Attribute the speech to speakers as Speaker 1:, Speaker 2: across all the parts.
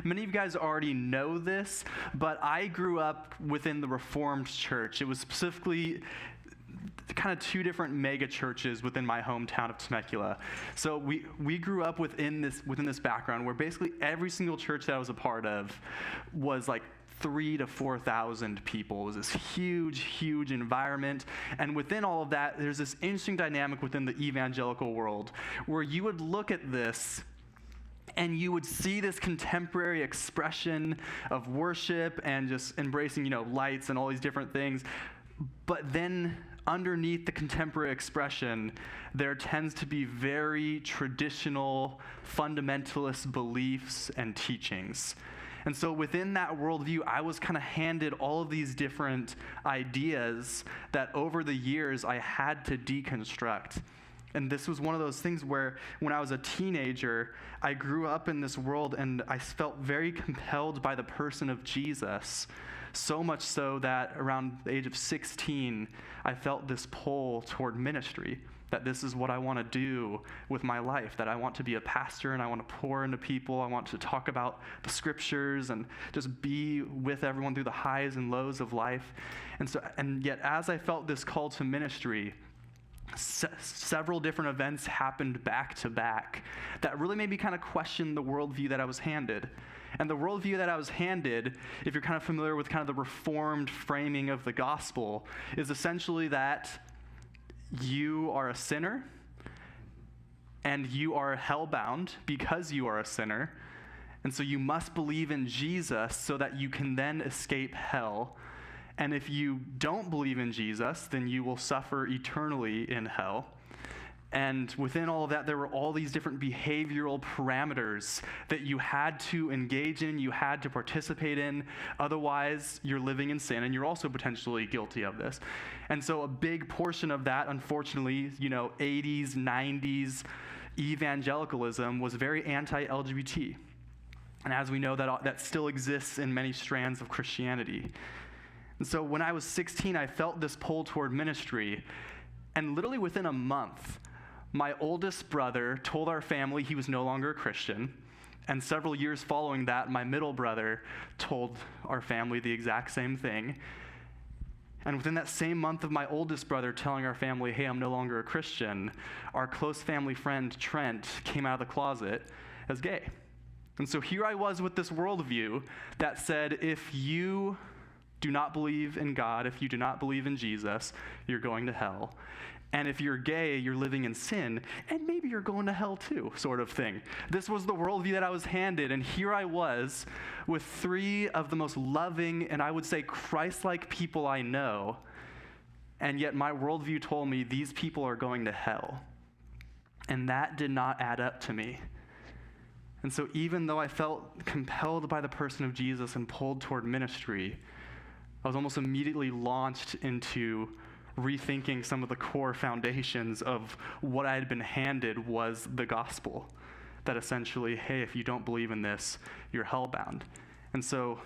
Speaker 1: many of you guys already know this, but I grew up within the Reformed Church. It was specifically kind of two different mega churches within my hometown of Temecula. So we grew up within this background where basically every single church that I was a part of was like 3,000 to 4,000 people. It was this huge environment. And within all of that, there's this interesting dynamic within the evangelical world where you would look at this and you would see this contemporary expression of worship and just embracing, lights and all these different things. But then underneath the contemporary expression, there tends to be very traditional fundamentalist beliefs and teachings. And so within that worldview, I was kind of handed all of these different ideas that over the years I had to deconstruct. And this was one of those things where when I was a teenager, I grew up in this world and I felt very compelled by the person of Jesus. So much so that around the age of 16, I felt this pull toward ministry, that this is what I want to do with my life, that I want to be a pastor and I want to pour into people. I want to talk about the scriptures and just be with everyone through the highs and lows of life. And yet as I felt this call to ministry, several different events happened back to back that really made me kind of question the worldview that I was handed. And the worldview that I was handed, if you're kind of familiar with kind of the Reformed framing of the gospel, is essentially that you are a sinner and you are hellbound because you are a sinner. And so you must believe in Jesus so that you can then escape hell. And if you don't believe in Jesus, then you will suffer eternally in hell. And within all of that, there were all these different behavioral parameters that you had to engage in, you had to participate in. Otherwise, you're living in sin, and you're also potentially guilty of this. And so a big portion of that, unfortunately, 80s, 90s evangelicalism was very anti-LGBT. And as we know, that still exists in many strands of Christianity. And so when I was 16, I felt this pull toward ministry. And literally within a month, my oldest brother told our family he was no longer a Christian. And several years following that, my middle brother told our family the exact same thing. And within that same month of my oldest brother telling our family, hey, I'm no longer a Christian, our close family friend Trent came out of the closet as gay. And so here I was with this worldview that said, if you do not believe in God, if you do not believe in Jesus, you're going to hell. And if you're gay, you're living in sin, and maybe you're going to hell too, sort of thing. This was the worldview that I was handed, and here I was with three of the most loving and I would say Christ-like people I know, and yet my worldview told me these people are going to hell. And that did not add up to me. And so even though I felt compelled by the person of Jesus and pulled toward ministry, I was almost immediately launched into rethinking some of the core foundations of what I had been handed was the gospel. That essentially, hey, if you don't believe in this, you're hellbound. And so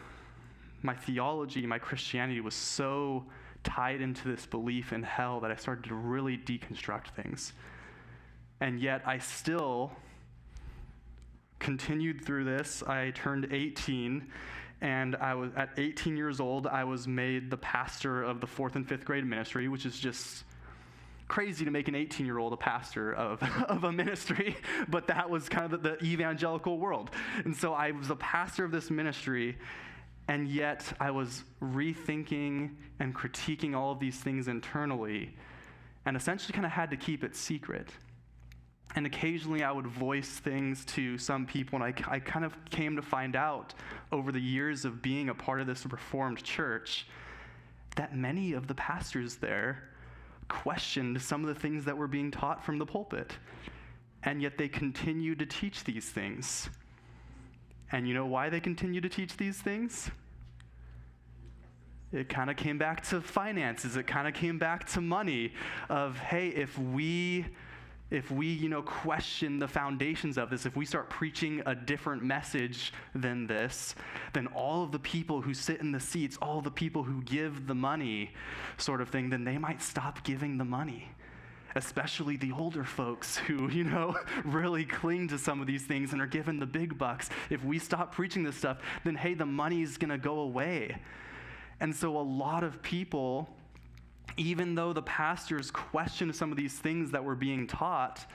Speaker 1: my theology, my Christianity was so tied into this belief in hell that I started to really deconstruct things. And yet I still continued through this. I turned 18, and I was at 18 years old, I was made the pastor of the 4th and 5th grade ministry, which is just crazy to make an 18-year-old a pastor of a ministry, but that was kind of the evangelical world. And so I was a pastor of this ministry, and yet I was rethinking and critiquing all of these things internally, and essentially kind of had to keep it secret. And occasionally I would voice things to some people, and I kind of came to find out over the years of being a part of this Reformed church that many of the pastors there questioned some of the things that were being taught from the pulpit. And yet they continued to teach these things. And you know why they continue to teach these things? It kind of came back to finances. It kind of came back to money of, hey, if we question the foundations of this, if we start preaching a different message than this, then all of the people who sit in the seats, all the people who give the money sort of thing, then they might stop giving the money. especially the older folks who, really cling to some of these things and are given the big bucks. If we stop preaching this stuff, then hey, the money's going to go away. And so a lot of people, even though the pastors questioned some of these things that were being taught,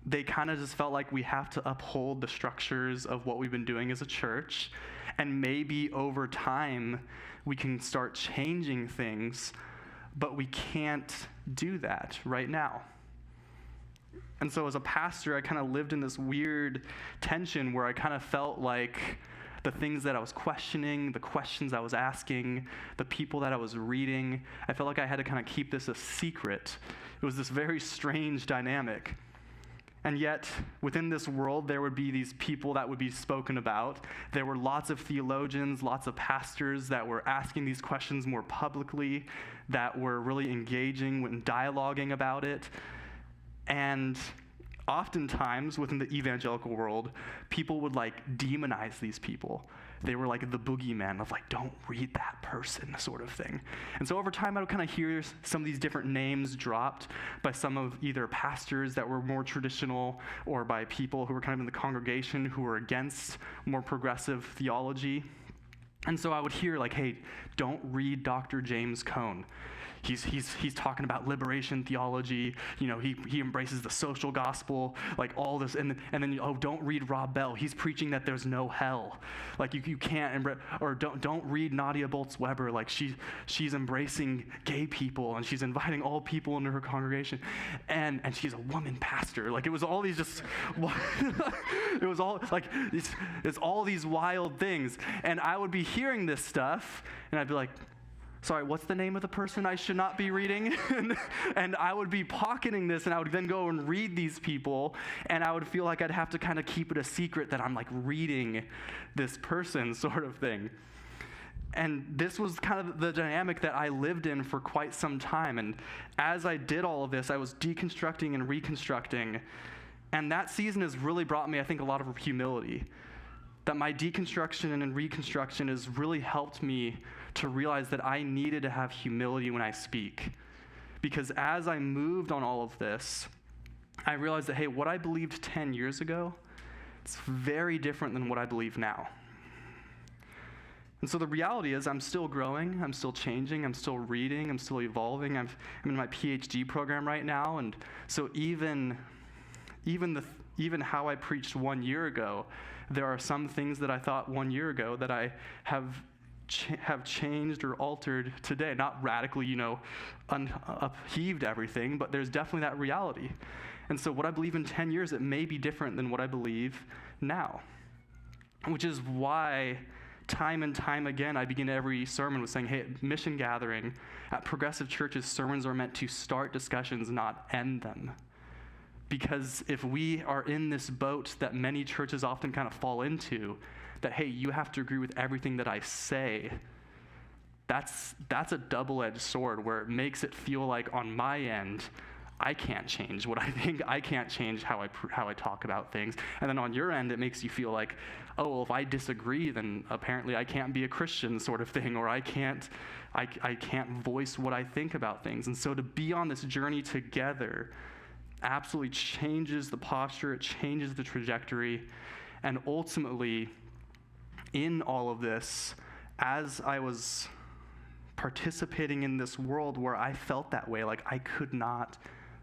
Speaker 1: they kind of just felt like we have to uphold the structures of what we've been doing as a church, and maybe over time we can start changing things, but we can't do that right now. And so as a pastor, I kind of lived in this weird tension where I kind of felt like the things that I was questioning, the questions I was asking, the people that I was reading, I felt like I had to kind of keep this a secret. It was this very strange dynamic. And yet, within this world, there would be these people that would be spoken about. There were lots of theologians, lots of pastors that were asking these questions more publicly, that were really engaging and dialoguing about it. And oftentimes, within the evangelical world, people would demonize these people. They were like the boogeyman of don't read that person sort of thing. And so over time, I would kind of hear some of these different names dropped by some of either pastors that were more traditional or by people who were kind of in the congregation who were against more progressive theology. And so I would hear hey, don't read Dr. James Cone. He's talking about liberation theology. He embraces the social gospel, all this. And then don't read Rob Bell. He's preaching that there's no hell. You can't, or don't read Nadia Boltz-Weber. She's embracing gay people and she's inviting all people into her congregation. And she's a woman pastor. It was all these just, it was all it's all these wild things. And I would be hearing this stuff and I'd be like, sorry, what's the name of the person I should not be reading? And I would be pocketing this, and I would then go and read these people, and I would feel like I'd have to kind of keep it a secret that I'm reading this person sort of thing. And this was kind of the dynamic that I lived in for quite some time. And as I did all of this, I was deconstructing and reconstructing. And that season has really brought me, I think, a lot of humility. That my deconstruction and reconstruction has really helped me to realize that I needed to have humility when I speak. Because as I moved on all of this, I realized that, hey, what I believed 10 years ago, it's very different than what I believe now. And so the reality is I'm still growing, I'm still changing, I'm still reading, I'm still evolving. I'm in my PhD program right now, and so even how I preached 1 year ago, there are some things that I thought 1 year ago that I have changed or altered today. Not radically, upheaved everything, but there's definitely that reality. And so what I believe in 10 years, it may be different than what I believe now. Which is why time and time again, I begin every sermon with saying, hey, at Mission Gathering, at progressive churches, sermons are meant to start discussions, not end them. Because if we are in this boat that many churches often kind of fall into, that, hey, you have to agree with everything that I say, that's a double-edged sword where it makes it feel like on my end, I can't change what I think. I can't change how I talk about things. And then on your end, it makes you feel like, oh, well, if I disagree, then apparently I can't be a Christian sort of thing, or I can't voice what I think about things. And so to be on this journey together absolutely changes the posture, it changes the trajectory, and ultimately, in all of this, as I was participating in this world where I felt that way, like I could not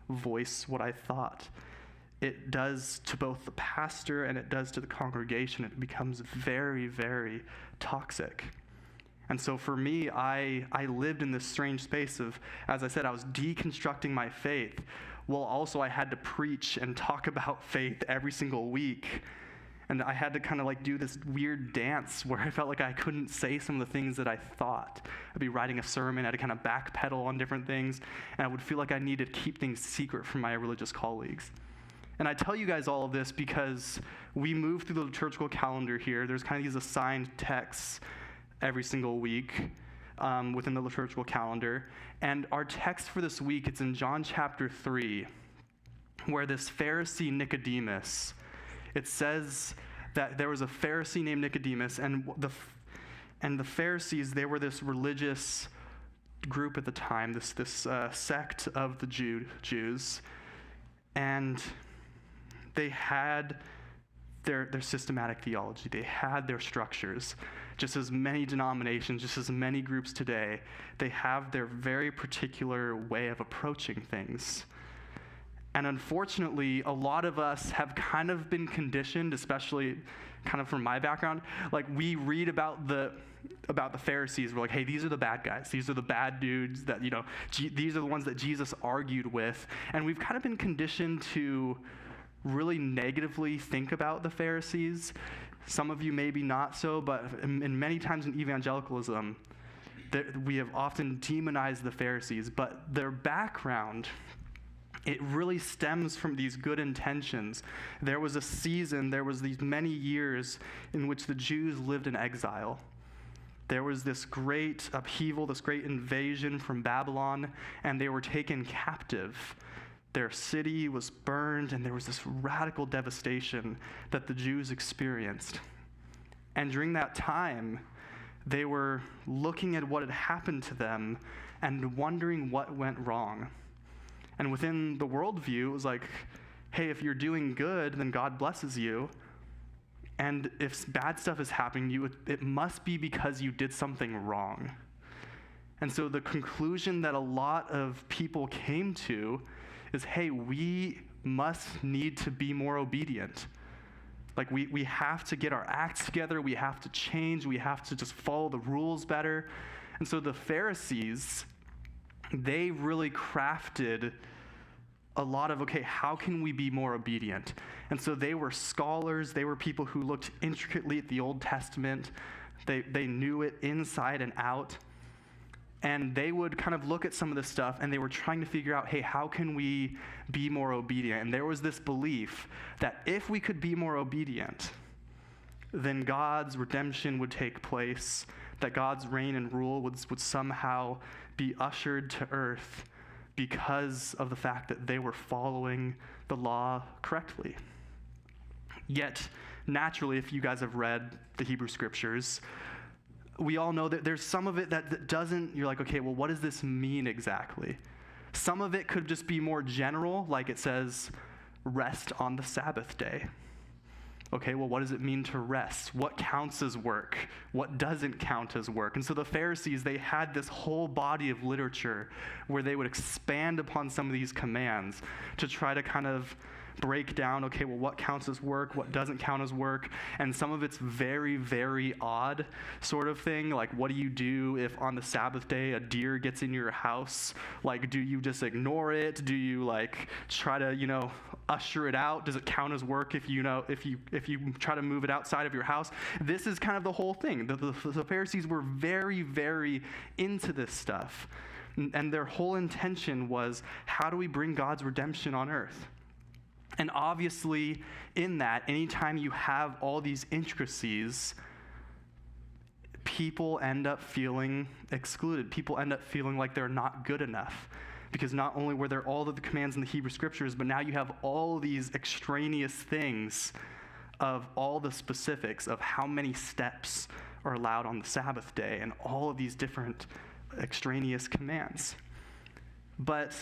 Speaker 1: voice what I thought, it does to both the pastor and it does to the congregation. It becomes very, very toxic. And so for me, I lived in this strange space of, as I said, I was deconstructing my faith, while also I had to preach and talk about faith every single week. And I had to kind of do this weird dance where I felt like I couldn't say some of the things that I thought. I'd be writing a sermon, I had to kind of backpedal on different things, and I would feel like I needed to keep things secret from my religious colleagues. And I tell you guys all of this because we move through the liturgical calendar here. There's kind of these assigned texts every single week within the liturgical calendar. And our text for this week, it's in John chapter 3, where this Pharisee Nicodemus, it says that there was a Pharisee named Nicodemus, and the Pharisees, they were this religious group at the time, this sect of the Jews, and they had their systematic theology. They had their structures. Just as many denominations, just as many groups today, they have their very particular way of approaching things. And unfortunately, a lot of us have kind of been conditioned, especially kind of from my background, like we read about the Pharisees. We're like, hey, these are the bad guys. These are the bad dudes that, these are the ones that Jesus argued with. And we've kind of been conditioned to really negatively think about the Pharisees. Some of you maybe not so, but in many times in evangelicalism, we have often demonized the Pharisees, but their background, it really stems from these good intentions. There was a season, there was these many years in which the Jews lived in exile. There was this great upheaval, this great invasion from Babylon, and they were taken captive. Their city was burned, and there was this radical devastation that the Jews experienced. And during that time, they were looking at what had happened to them and wondering what went wrong. And within the worldview, it was like, hey, if you're doing good, then God blesses you. And if bad stuff is happening to you, it must be because you did something wrong. And so the conclusion that a lot of people came to is, hey, we must need to be more obedient. Like we have to get our acts together, we have to change, we have to just follow the rules better. And so the Pharisees, they really crafted a lot of, okay, how can we be more obedient? And so they were scholars, they were people who looked intricately at the Old Testament, they knew it inside and out. And they would kind of look at some of this stuff, and they were trying to figure out, hey, how can we be more obedient? And there was this belief that if we could be more obedient, then God's redemption would take place, that God's reign and rule would somehow be ushered to earth because of the fact that they were following the law correctly. Yet, naturally, if you guys have read the Hebrew Scriptures, we all know that there's some of it that doesn't, you're like, okay, well, what does this mean exactly? Some of it could just be more general, like it says, rest on the Sabbath day. Okay, well, what does it mean to rest? What counts as work? What doesn't count as work? And so the Pharisees, they had this whole body of literature where they would expand upon some of these commands to try to kind of break down, okay, well, what counts as work, what doesn't count as work, and some of it's very, very odd sort of thing, like what do you do if on the Sabbath day a deer gets in your house? Like, do you just ignore it? Do you like try to, usher it out? Does it count as work if you try to move it outside of your house? This is kind of the whole thing. The Pharisees were very, very into this stuff, and their whole intention was, how do we bring God's redemption on earth? And obviously, in that, anytime you have all these intricacies, people end up feeling excluded. People end up feeling like they're not good enough. Because not only were there all of the commands in the Hebrew Scriptures, but now you have all these extraneous things of all the specifics of how many steps are allowed on the Sabbath day and all of these different extraneous commands. But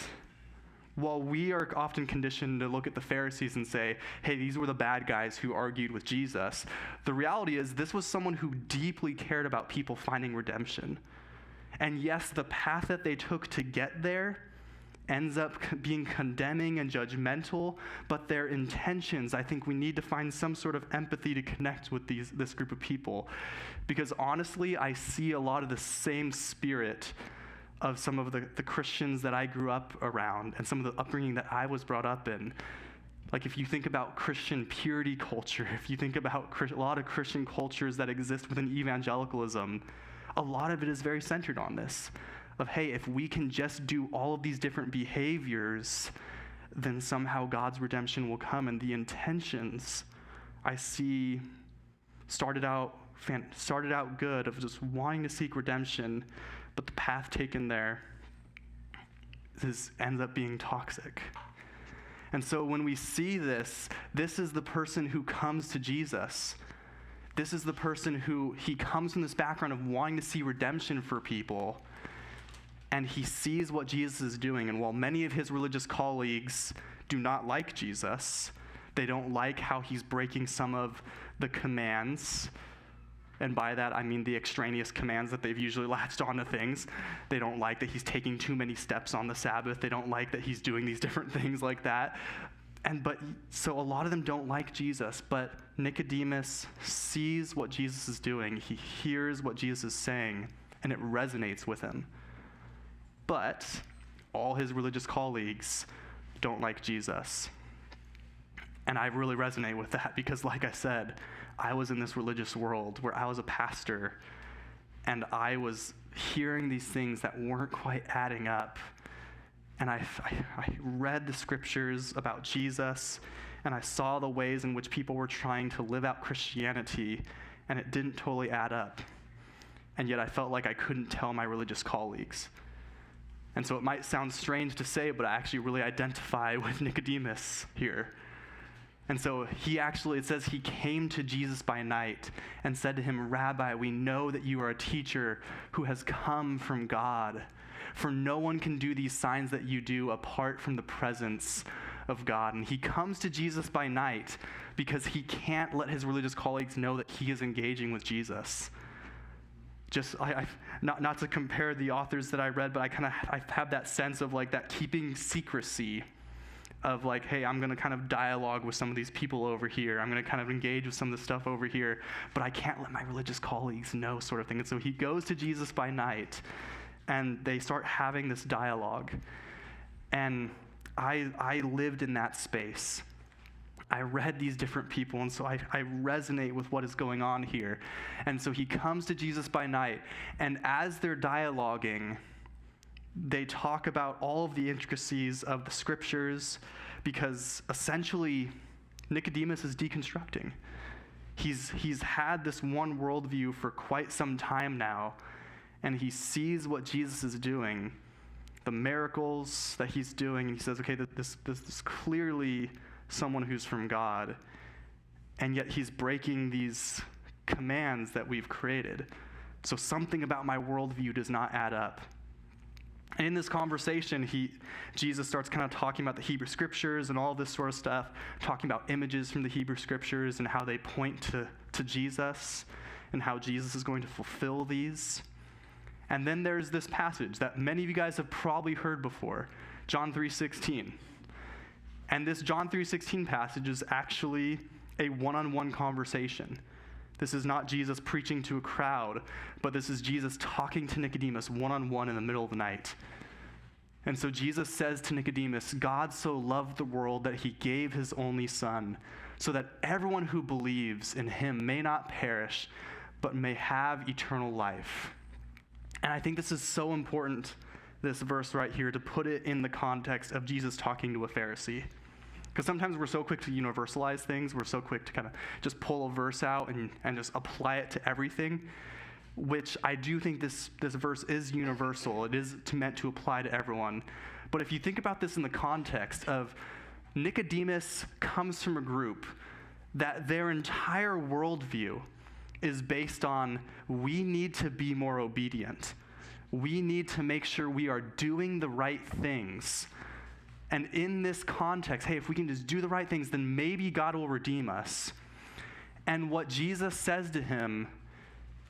Speaker 1: while we are often conditioned to look at the Pharisees and say, hey, these were the bad guys who argued with Jesus, the reality is this was someone who deeply cared about people finding redemption. And yes, the path that they took to get there ends up being condemning and judgmental, but their intentions, I think we need to find some sort of empathy to connect with this group of people. Because honestly, I see a lot of the same spirit of some of the Christians that I grew up around and some of the upbringing that I was brought up in. Like if you think about Christian purity culture, if you think about a lot of Christian cultures that exist within evangelicalism, a lot of it is very centered on this. Of, hey, if we can just do all of these different behaviors, then somehow God's redemption will come. And the intentions I see started out good of just wanting to seek redemption, but the path taken there ends up being toxic. And so when we see this is the person who comes to Jesus. This is the person who, he comes from this background of wanting to see redemption for people. and he sees what Jesus is doing. And while many of his religious colleagues do not like Jesus, they don't like how he's breaking some of the commands. And by that, I mean the extraneous commands that they've usually latched onto things. They don't like that he's taking too many steps on the Sabbath. They don't like that he's doing these different things like that. So a lot of them don't like Jesus, but Nicodemus sees what Jesus is doing. He hears what Jesus is saying, and it resonates with him. But all his religious colleagues don't like Jesus. And I really resonate with that because, like I said, I was in this religious world where I was a pastor, and I was hearing these things that weren't quite adding up. And I read the scriptures about Jesus, and I saw the ways in which people were trying to live out Christianity, and it didn't totally add up. And yet I felt like I couldn't tell my religious colleagues. And so it might sound strange to say, but I actually really identify with Nicodemus here. And so it says he came to Jesus by night and said to him, "Rabbi, we know that you are a teacher who has come from God. For no one can do these signs that you do apart from the presence of God." And he comes to Jesus by night because he can't let his religious colleagues know that he is engaging with Jesus. Not to compare the authors that I read, but I have that sense of like that keeping secrecy of like, hey, I'm going to kind of dialogue with some of these people over here. I'm going to kind of engage with some of the stuff over here, but I can't let my religious colleagues know, sort of thing. And so he goes to Jesus by night, and they start having this dialogue. And I lived in that space. I read these different people, and so I resonate with what is going on here. And so he comes to Jesus by night, and as they're dialoguing, they talk about all of the intricacies of the scriptures, because essentially Nicodemus is deconstructing. He's had this one worldview for quite some time now, and he sees what Jesus is doing, the miracles that he's doing, and he says, okay, this is clearly someone who's from God, and yet he's breaking these commands that we've created. So something about my worldview does not add up. And in this conversation, Jesus starts kind of talking about the Hebrew scriptures and all this sort of stuff, talking about images from the Hebrew scriptures and how they point to Jesus and how Jesus is going to fulfill these. And then there's this passage that many of you guys have probably heard before, John 3:16. And this John 3:16 passage is actually a one-on-one conversation. This is not Jesus preaching to a crowd, but this is Jesus talking to Nicodemus one-on-one in the middle of the night. And so Jesus says to Nicodemus, "God so loved the world that he gave his only son, so that everyone who believes in him may not perish, but may have eternal life." And I think this is so important, this verse right here, to put it in the context of Jesus talking to a Pharisee. Because sometimes we're so quick to universalize things. We're so quick to kind of just pull a verse out and just apply it to everything, which I do think this verse is universal. It is meant to apply to everyone. But if you think about this in the context of Nicodemus comes from a group that their entire worldview is based on, we need to be more obedient. We need to make sure we are doing the right things. And in this context, hey, if we can just do the right things, then maybe God will redeem us. And what Jesus says to him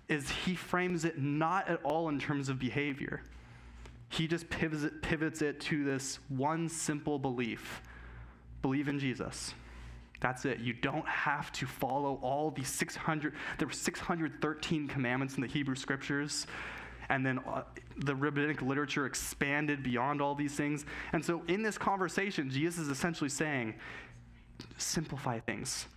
Speaker 1: is he frames it not at all in terms of behavior. He just pivots it to this one simple belief. Believe in Jesus. That's it. You don't have to follow all these there were 613 commandments in the Hebrew scriptures. And then the rabbinic literature expanded beyond all these things. And so in this conversation, Jesus is essentially saying, simplify things.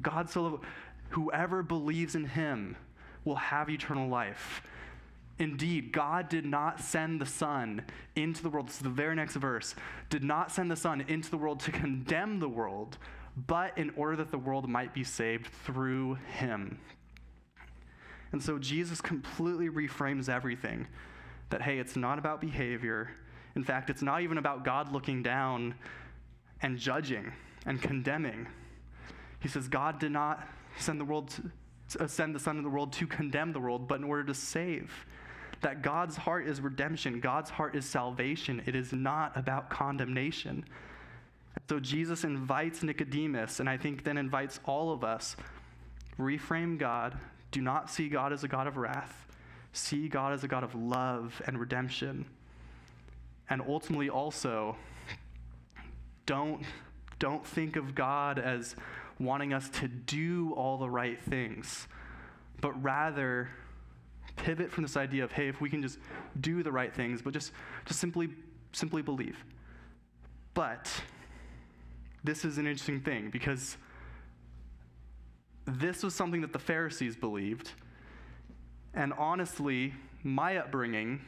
Speaker 1: God so whoever believes in him will have eternal life. Indeed, God did not send the Son into the world. This is the very next verse. Did not send the Son into the world to condemn the world, but in order that the world might be saved through him. And so Jesus completely reframes everything. That, hey, it's not about behavior. In fact, it's not even about God looking down and judging and condemning. He says God did not send the Son into the world to condemn the world, but in order to save. that God's heart is redemption. God's heart is salvation. It is not about condemnation. So Jesus invites Nicodemus, and I think then invites all of us, reframe God. Do not see God as a God of wrath. See God as a God of love and redemption. And ultimately also, don't think of God as wanting us to do all the right things, but rather pivot from this idea of, hey, if we can just do the right things, but just simply believe. But this is an interesting thing, because this was something that the Pharisees believed, and honestly, my upbringing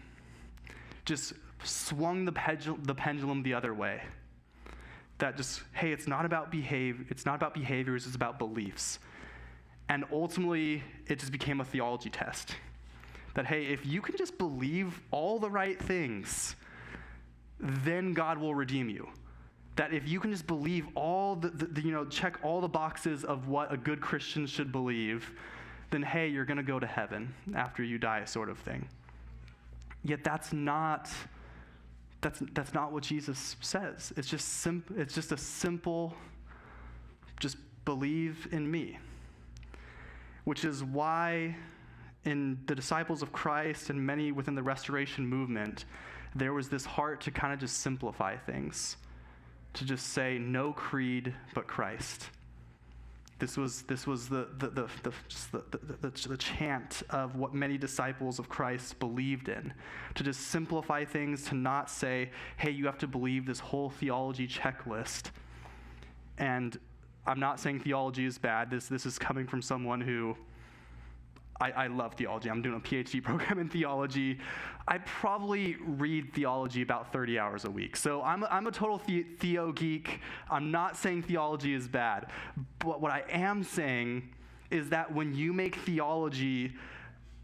Speaker 1: just swung the pendulum the other way. That just, hey, it's not about behaviors, it's about beliefs. And ultimately, it just became a theology test. That, hey, if you can just believe all the right things, then God will redeem you. That if you can just believe all check all the boxes of what a good Christian should believe, then hey, you're going to go to heaven after you die, sort of thing. Yet that's not what Jesus says. It's just a simple, just believe in me. Which is why in the disciples of Christ and many within the Restoration movement, there was this heart to kind of just simplify things. To just say no creed but Christ. This was the chant of what many disciples of Christ believed in. To just simplify things, to not say, hey, you have to believe this whole theology checklist. And I'm not saying theology is bad. This is coming from someone who, I love theology. I'm doing a PhD program in theology. I probably read theology about 30 hours a week. So I'm a total theo geek. I'm not saying theology is bad. But what I am saying is that when you make theology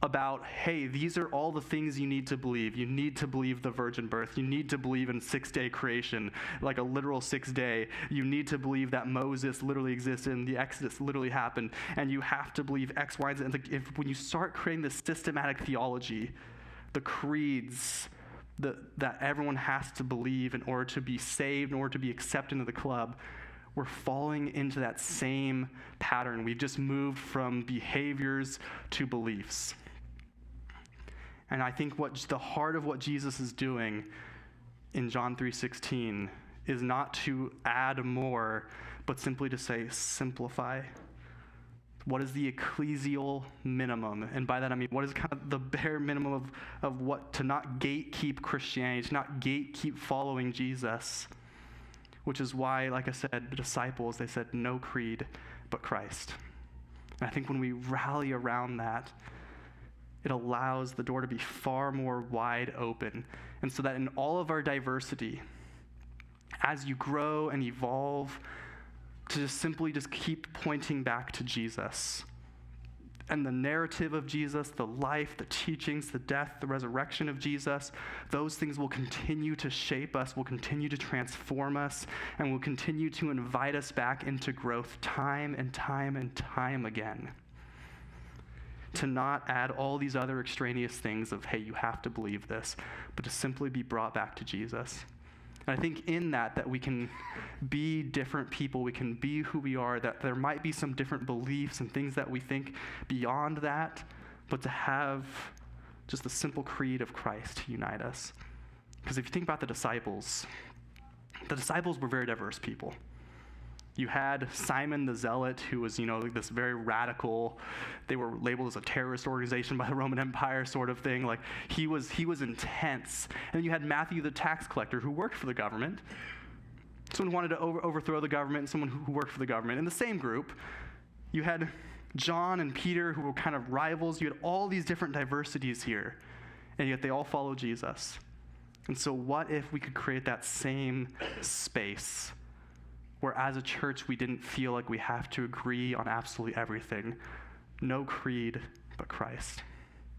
Speaker 1: about, hey, these are all the things you need to believe. You need to believe the virgin birth. You need to believe in 6-day creation, like a literal 6-day. You need to believe that Moses literally existed and the Exodus literally happened. And you have to believe X, Y, and Z. When you start creating this systematic theology, the creeds that everyone has to believe in order to be saved, in order to be accepted into the club, we're falling into that same pattern. We've just moved from behaviors to beliefs. And I think the heart of what Jesus is doing in John 3:16 is not to add more, but simply to say, simplify. What is the ecclesial minimum? And by that I mean, what is kind of the bare minimum of what to not gatekeep Christianity, to not gatekeep following Jesus? Which is why, like I said, the disciples, they said, no creed but Christ. And I think when we rally around that, it allows the door to be far more wide open. And so that in all of our diversity, as you grow and evolve, to just simply keep pointing back to Jesus. And the narrative of Jesus, the life, the teachings, the death, the resurrection of Jesus, those things will continue to shape us, will continue to transform us, and will continue to invite us back into growth time and time and time again. To not add all these other extraneous things of, hey, you have to believe this, but to simply be brought back to Jesus. And I think in that we can be different people, we can be who we are, that there might be some different beliefs and things that we think beyond that, but to have just the simple creed of Christ to unite us. Because if you think about the disciples were very diverse people. You had Simon the Zealot, who was, this very radical, they were labeled as a terrorist organization by the Roman Empire sort of thing. Like, he was intense. And then you had Matthew the tax collector, who worked for the government. Someone who wanted to overthrow the government, and someone who worked for the government. In the same group, you had John and Peter, who were kind of rivals. You had all these different diversities here, and yet they all followed Jesus. And so what if we could create that same space where as a church we didn't feel like we have to agree on absolutely everything? No creed but Christ.